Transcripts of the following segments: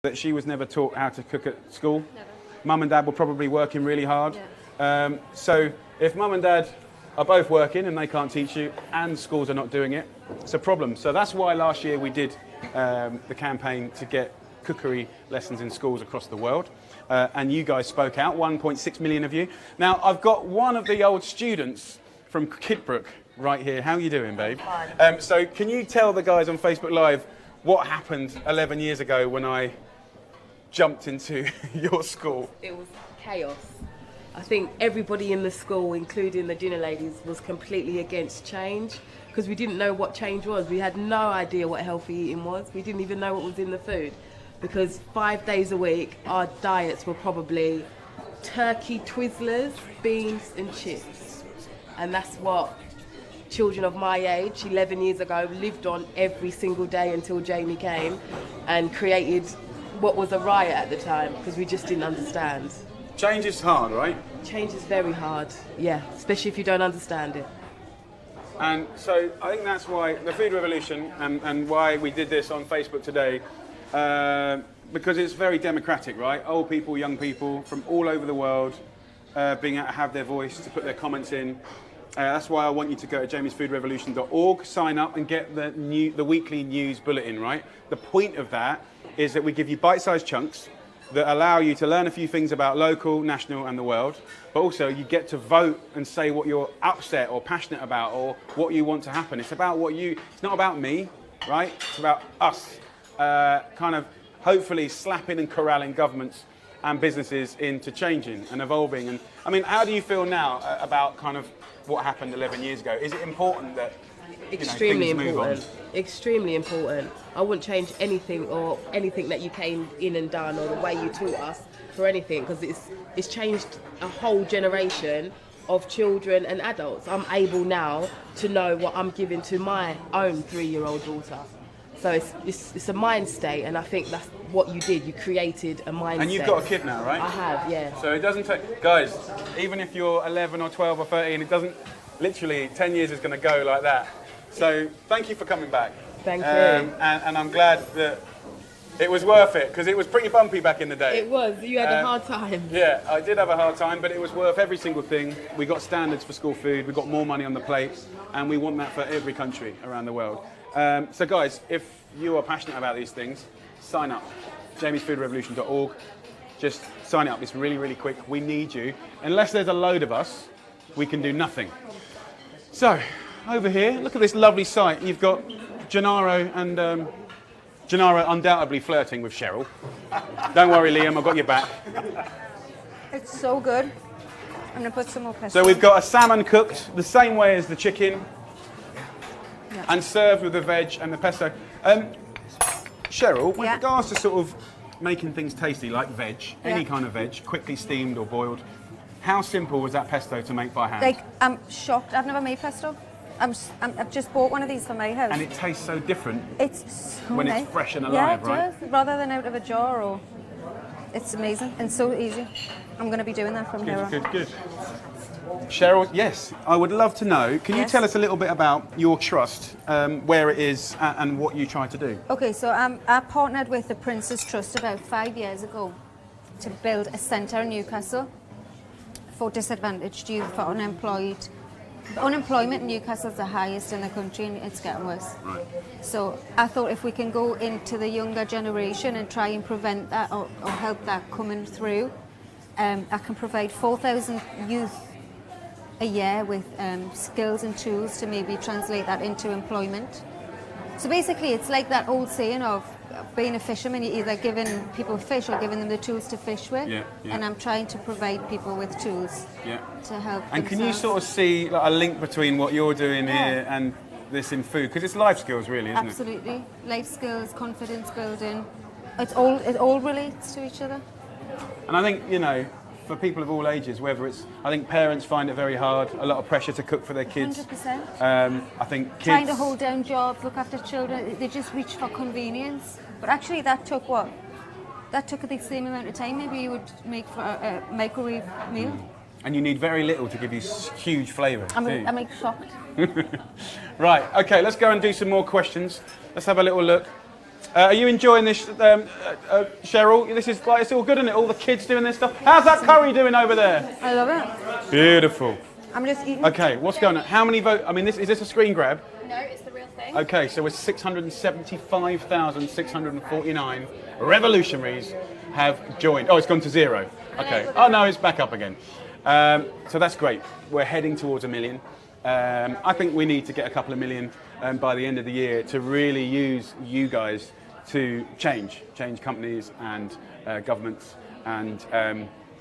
that she was never taught how to cook at school? Never. Mum and dad were probably working really hard. Yeah. So if mum and dad are both working and they can't teach you and schools are not doing it, it's a problem. So that's why last year we did the campaign to get cookery lessons in schools across the world. And you guys spoke out, 1.6 million of you. Now, I've got one of the old students from Kidbrooke right here. How are you doing, babe? So can you tell the guys on Facebook Live what happened 11 years ago when I jumped into your school? It was chaos. I think everybody in the school, including the dinner ladies, was completely against change because we didn't know what change was. We had no idea what healthy eating was. We didn't even know what was in the food because 5 days a week, our diets were probably turkey Twizzlers, beans and chips. And that's what children of my age, 11 years ago, lived on every single day until Jamie came and created what was a riot at the time because we just didn't understand. Change is hard, right? Change is very hard, yeah, especially if you don't understand it. And so I think that's why the food revolution and why we did this on Facebook today, because it's very democratic, right? Old people, young people from all over the world being able to have their voice, to put their comments in. That's why I want you to go to jamiesfoodrevolution.org, sign up and get the weekly news bulletin, right? The point of that is that we give you bite-sized chunks that allow you to learn a few things about local, national and the world, but also you get to vote and say what you're upset or passionate about or what you want to happen. It's about it's not about me, right? It's about us, kind of hopefully slapping and corralling governments and businesses into changing and evolving. And I mean, how do you feel now about kind of what happened 11 years ago? Is it important that Extremely things move on? important. Extremely important. I wouldn't change anything or anything that you came in and done or the way you taught us for anything because it's changed a whole generation of children and adults. I'm able now to know what I'm giving to my own 3-year-old daughter. So it's a mind state, and I think that's what you did. You created a mind state. And you've got a kid now, right? I have, yeah. So it doesn't take, guys, even if you're 11 or 12 or 13, it doesn't, literally 10 years is going to go like that. So thank you for coming back. Thank you. And I'm glad that it was worth it, because it was pretty bumpy back in the day. It was. You had a hard time. Yeah, I did have a hard time, but it was worth every single thing. We got standards for school food, we got more money on the plate, and we want that for every country around the world. So guys, if you are passionate about these things, sign up. jamiesfoodrevolution.org. Just sign up. It's really, really quick. We need you. Unless there's a load of us, we can do nothing. So, over here, look at this lovely sight. You've got Gennaro and Gennaro undoubtedly flirting with Cheryl. Don't worry, Liam, I've got your back. It's so good. I'm going to put some more pesto. So we've got a salmon cooked the same way as the chicken, yeah, and served with the veg and the pesto. Cheryl, with regards to sort of making things tasty, like veg, any kind of veg, quickly steamed or boiled, how simple was that pesto to make by hand? Like, I'm shocked. I've never made pesto. I've just bought one of these for my house. And it tastes so different. It's so when nice. It's fresh and alive, yeah, right? Does, rather than out of a jar. Or it's amazing and so easy. I'm going to be doing that from here on. Good. Cheryl, yes, I would love to know. Can you tell us a little bit about your trust, where it is, and what you try to do? Okay, so I partnered with the Prince's Trust about 5 years ago to build a centre in Newcastle for disadvantaged youth, for unemployed. Unemployment in Newcastle is the highest in the country, and it's getting worse. Right. So I thought if we can go into the younger generation and try and prevent that or help that coming through, I can provide 4,000 youth a year with skills and tools to maybe translate that into employment. So basically it's like that old saying of being a fisherman, you're either giving people fish or giving them the tools to fish with. Yeah. And I'm trying to provide people with tools to help And themselves. can you sort of see like, a link between what you're doing here and this in food? Because it's life skills really, isn't it? Absolutely. Life skills, confidence building. It all relates to each other. And I think, you know, for people of all ages, whether it's, I think parents find it very hard, a lot of pressure to cook for their kids. 100%. I think kids... Trying to hold down jobs, look after children, they just reach for convenience. But actually that took what? That took the same amount of time maybe you would make for a microwave meal. And you need very little to give you huge flavour. I'm shocked. Right, okay, let's go and do some more questions. Let's have a little look. Are you enjoying this, Cheryl? This is like, it's all good, isn't it? All the kids doing this stuff. How's that curry doing over there? I love it. Beautiful. I'm just eating. Okay, what's going on? How many votes? I mean, is this a screen grab? No, it's the real thing. Okay, so we're 675,649 revolutionaries have joined. Oh, it's gone to 0. Okay. Oh no, it's back up again. So that's great. We're heading towards 1 million. I think we need to get a couple of million by the end of the year to really use you guys to change companies and governments, and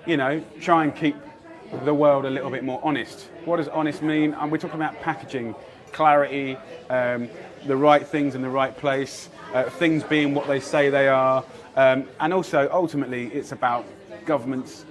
you know, try and keep the world a little bit more honest. What does honest mean? We're talking about packaging, clarity, the right things in the right place, things being what they say they are, and also ultimately it's about governments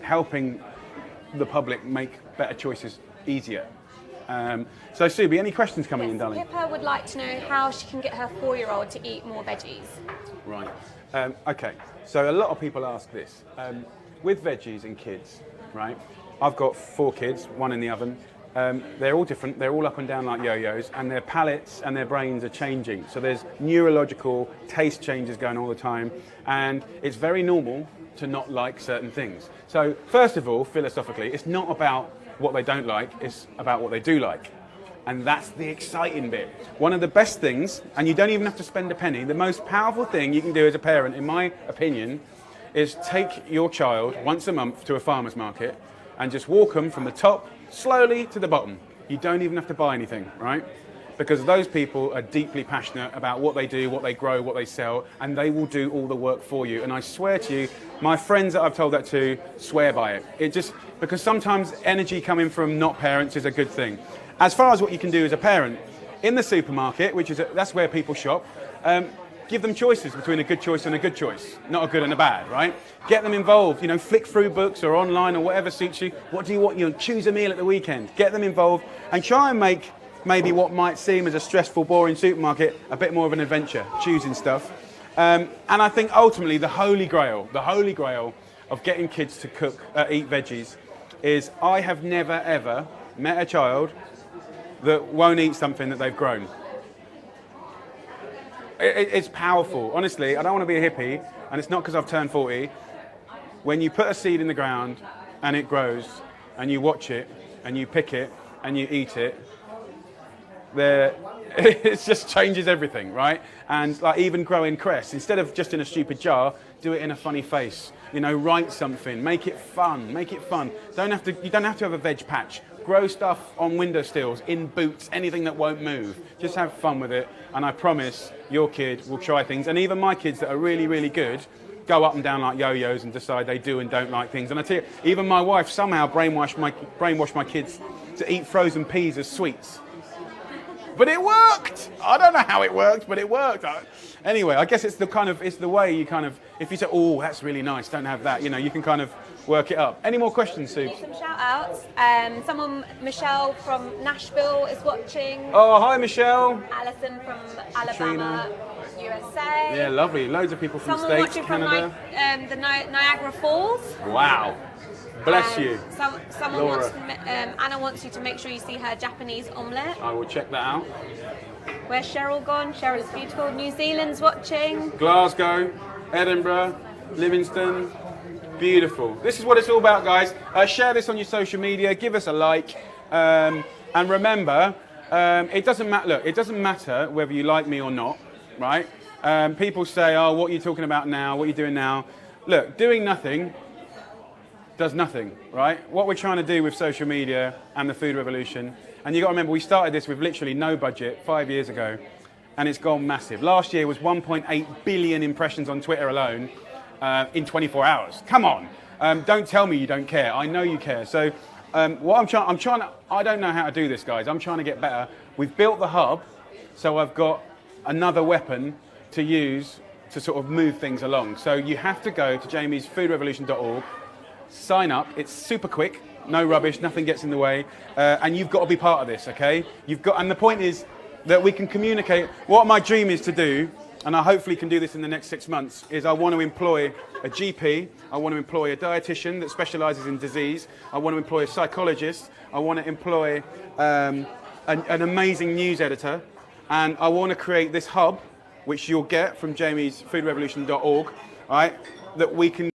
helping the public make better choices easier. So Subi, any questions coming in, darling? Pippa would like to know how she can get her 4-year-old to eat more veggies. Right. Okay. So a lot of people ask this. With veggies and kids, right? I've got 4 kids, 1 in the oven. They're all different. They're all up and down like yo-yos, and their palates and their brains are changing. So there's neurological taste changes going all the time, and it's very normal to not like certain things. So first of all, philosophically, it's not about what they don't like, it's about what they do like. And that's the exciting bit. One of the best things, and you don't even have to spend a penny, the most powerful thing you can do as a parent, in my opinion, is take your child once a month to a farmer's market and just walk them from the top slowly to the bottom. You don't even have to buy anything, right? Because those people are deeply passionate about what they do, what they grow, what they sell, and they will do all the work for you. And I swear to you, my friends that I've told that to swear by it. It just, because sometimes energy coming from not parents is a good thing. As far as what you can do as a parent, in the supermarket, which is that's where people shop, give them choices between a good choice and a good choice, not a good and a bad, right? Get them involved, you know, flick through books or online or whatever suits you. What do you want? You know, choose a meal at the weekend. Get them involved and try and make maybe what might seem as a stressful, boring supermarket a bit more of an adventure, choosing stuff. And I think ultimately the holy grail of getting kids to eat veggies is I have never ever met a child that won't eat something that they've grown. It's powerful. Honestly, I don't want to be a hippie, and it's not because I've turned 40. When you put a seed in the ground and it grows, and you watch it, and you pick it, and you eat it, it just changes everything, right? And like even growing cress, instead of just in a stupid jar, do it in a funny face. You know, write something, make it fun, You don't have to have a veg patch. Grow stuff on window sills, in boots, anything that won't move. Just have fun with it, and I promise your kid will try things. And even my kids that are really, really good go up and down like yo-yos and decide they do and don't like things. And I tell you, even my wife somehow brainwashed my kids to eat frozen peas as sweets. But it worked. I don't know how it worked, but it worked. Anyway, I guess it's the way you kind of, if you say, oh, that's really nice, don't have that, you know, you can kind of work it up. Any more questions, Sue? Some shout outs. Michelle from Nashville is watching. Oh, hi, Michelle. Alison from Alabama, USA. Yeah, lovely. Loads of people from Someone States, watching Canada. from the Niagara Falls. Wow. Bless you. Someone Laura. Anna wants you to make sure you see her Japanese omelette. I will check that out. Where's Cheryl gone? Cheryl's beautiful. New Zealand's watching. Glasgow, Edinburgh, Livingston. Beautiful. This is what it's all about, guys. Share this on your social media. Give us a like. And remember, it doesn't matter. Look, it doesn't matter whether you like me or not, right? People say, oh, what are you talking about now? What are you doing now? Look, doing nothing does nothing, right? What we're trying to do with social media and the food revolution, and you've got to remember, we started this with literally no budget 5 years ago, and it's gone massive. Last year was 1.8 billion impressions on Twitter alone in 24 hours. Come on. Don't tell me you don't care. I know you care. So what I'm trying to, I don't know how to do this, guys. I'm trying to get better. We've built the hub, so I've got another weapon to use to sort of move things along. So you have to go to jamiesfoodrevolution.org, sign up. It's super quick, no rubbish, nothing gets in the way, and you've got to be part of this, okay? And the point is that we can communicate. What my dream is to do, and I hopefully can do this in the next 6 months, is I want to employ a GP, I want to employ a dietitian that specialises in disease, I want to employ a psychologist, I want to employ an amazing news editor, and I want to create this hub which you'll get from jamie's foodrevolution.org, all right, that we can